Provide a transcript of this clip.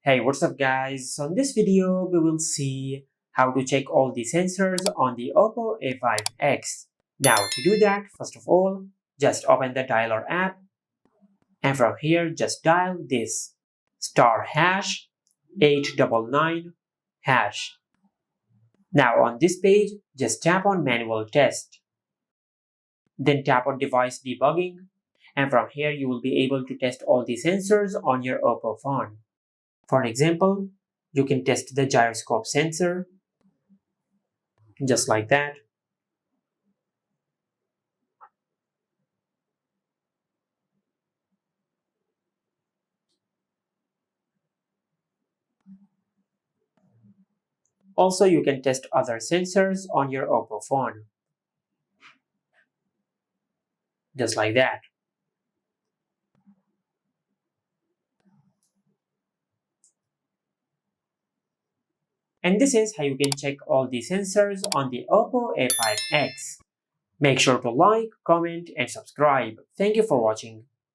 Hey, what's up guys? So in this video, we will see how to check all the sensors on the Oppo A5x. Now to do that, first of all, just open the dialer app and from here just dial this *899#. Now on this page, just tap on manual test. Then tap on device debugging and from here you will be able to test all the sensors on your Oppo phone. For example, you can test the gyroscope sensor, just like that. Also, you can test other sensors on your Oppo phone, just like that. And this is how you can check all the sensors on the Oppo A5x. Make sure to like, comment, and subscribe. Thank you for watching.